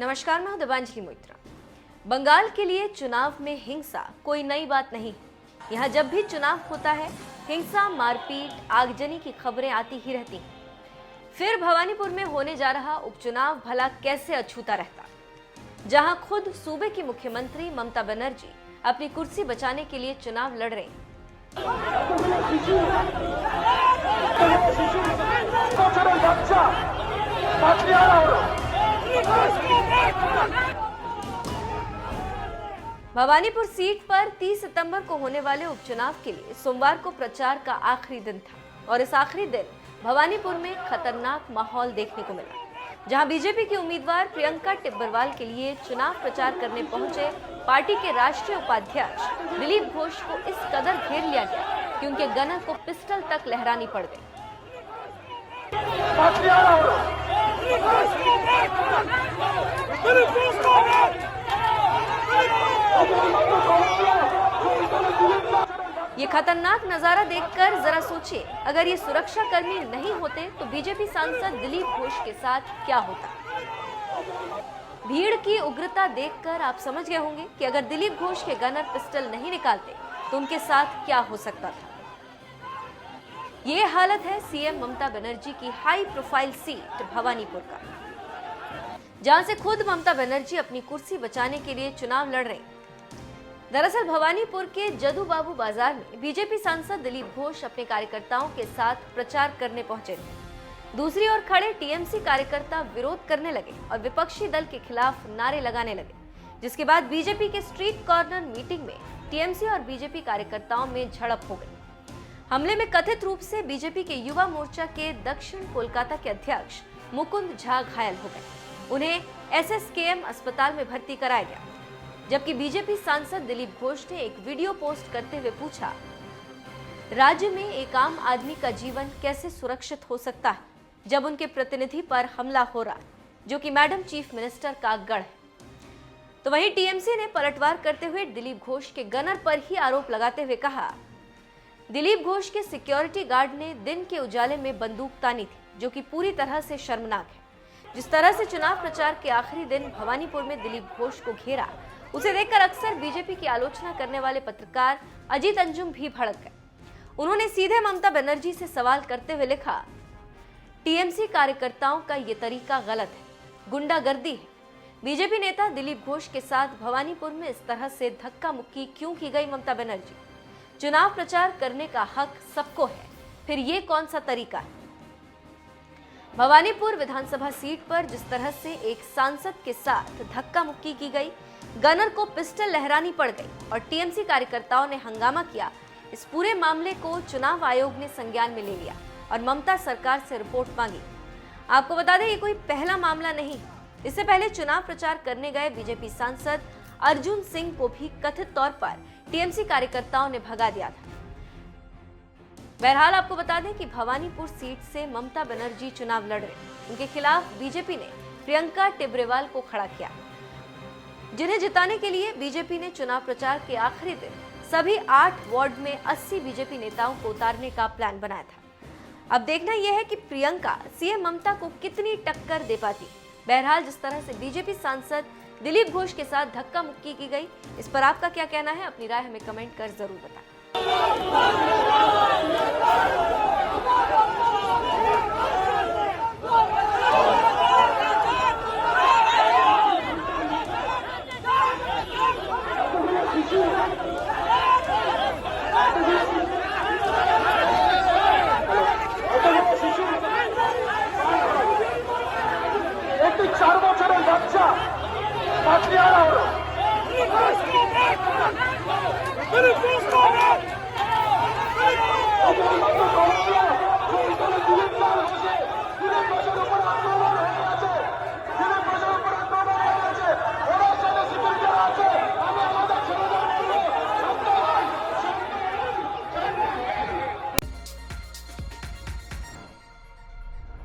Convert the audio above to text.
नमस्कार, मैं हूं दिव्यांजलि मोइत्रा। बंगाल के लिए चुनाव में हिंसा कोई नई बात नहीं। यहाँ जब भी चुनाव होता है, हिंसा, मारपीट, आगजनी की खबरें आती ही रहती हैं। फिर भवानीपुर में होने जा रहा उपचुनाव भला कैसे अछूता रहता, जहां खुद सूबे की मुख्यमंत्री ममता बनर्जी अपनी कुर्सी बचाने के लिए चुनाव लड़ रहे हैं। भवानीपुर सीट पर 30 सितंबर को होने वाले उपचुनाव के लिए सोमवार को प्रचार का आखिरी दिन था और इस आखिरी दिन भवानीपुर में खतरनाक माहौल देखने को मिला, जहां बीजेपी की उम्मीदवार प्रियंका टिब्बरवाल के लिए चुनाव प्रचार करने पहुंचे पार्टी के राष्ट्रीय उपाध्यक्ष दिलीप घोष को इस कदर घेर लिया गया कि उनके गनर को पिस्टल तक लहरानी पड़ गई। ये खतरनाक नजारा देखकर जरा सोचिए, अगर ये सुरक्षा कर्मी नहीं होते तो बीजेपी सांसद दिलीप घोष के साथ क्या होता। भीड़ की उग्रता देखकर आप समझ गए होंगे कि अगर दिलीप घोष के गनर पिस्टल नहीं निकालते तो उनके साथ क्या हो सकता था। ये हालत है सीएम ममता बनर्जी की हाई प्रोफाइल सीट भवानीपुर का, जहां से खुद ममता बनर्जी अपनी कुर्सी बचाने के लिए चुनाव लड़ रहे हैं। दरअसल भवानीपुर के जदू बाबू बाजार में बीजेपी सांसद दिलीप घोष अपने कार्यकर्ताओं के साथ प्रचार करने पहुंचे थे। दूसरी ओर खड़े टीएमसी कार्यकर्ता विरोध करने लगे और विपक्षी दल के खिलाफ नारे लगाने लगे, जिसके बाद बीजेपी के स्ट्रीट कॉर्नर मीटिंग में टीएमसी और बीजेपी कार्यकर्ताओं में झड़प हो गई। हमले में कथित रूप से बीजेपी के युवा मोर्चा के दक्षिण कोलकाता के अध्यक्ष मुकुंद झा घायल हो गए। उन्हें एसएसकेएम अस्पताल में भर्ती कराया गया, जबकि बीजेपी सांसद दिलीप घोष ने एक वीडियो पोस्ट करते हुए पूछा, राज्य में एक आम आदमी का जीवन कैसे सुरक्षित हो सकता है जब उनके प्रतिनिधि पर हमला हो रहा, जो कि मैडम चीफ मिनिस्टर का गढ़ है। तो वहीं टीएमसी ने पलटवार करते हुए दिलीप घोष के गनर पर ही आरोप लगाते हुए कहा, दिलीप घोष के सिक्योरिटी गार्ड ने दिन के उजाले में बंदूक तानी थी, जो कि पूरी तरह से शर्मनाक है। जिस तरह से चुनाव प्रचार के आखिरी दिन भवानीपुर में दिलीप घोष को घेरा, उसे देखकर अक्सर बीजेपी की आलोचना करने वाले पत्रकार अजीत अंजुम भी भड़क गए। उन्होंने सीधे ममता बनर्जी से सवाल करते हुए लिखा, टीएमसी कार्यकर्ताओं का ये तरीका गलत है, गुंडागर्दी है। बीजेपी नेता दिलीप घोष के साथ भवानीपुर में इस तरह से धक्का मुक्की क्यों की गई ममता बनर्जी? चुनाव प्रचार करने का हक सबको है, फिर ये कौन सा तरीका है? भवानीपुर विधानसभा सीट पर जिस तरह से एक सांसद के साथ धक्का मुक्की की गई, गनर को पिस्टल लहरानी पड़ गई और टीएमसी कार्यकर्ताओं ने हंगामा किया, इस पूरे मामले को चुनाव आयोग ने संज्ञान में ले लिया और ममता सरकार से रिपोर्ट मांगी। आपको बता दें, ये कोई पहला मामला नहीं। इससे पहले चुनाव प्रचार करने गए बीजेपी सांसद अर्जुन सिंह को भी कथित तौर पर टीएमसी कार्यकर्ताओं ने भगा दिया था। बहरहाल आपको बता दें कि भवानीपुर सीट से ममता बनर्जी चुनाव लड़ रहे, उनके खिलाफ बीजेपी ने प्रियंका टिब्बरवाल को खड़ा किया, जिन्हें जिताने के लिए बीजेपी ने चुनाव प्रचार के आखिरी दिन सभी 8 वार्ड में 80 बीजेपी नेताओं को उतारने का प्लान बनाया था। अब देखना यह है कि प्रियंका सीएम ममता को कितनी टक्कर दे पाती। बहरहाल जिस तरह से बीजेपी सांसद दिलीप घोष के साथ धक्का मुक्की की गई, इस पर आपका क्या कहना है? अपनी राय हमें कमेंट कर जरूर बताएं।